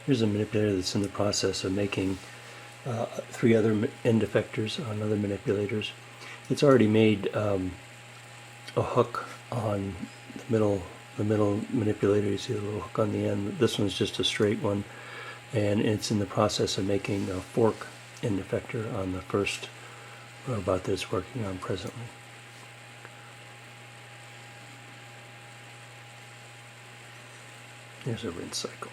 Here's a manipulator that's in the process of making 3 other end effectors on other manipulators. It's already made a hook on the middle manipulator. You see the little hook on the end. This one's just a straight one, and it's in the process of making a fork end effector on the first robot that it's working on presently. Here's a rinse cycle.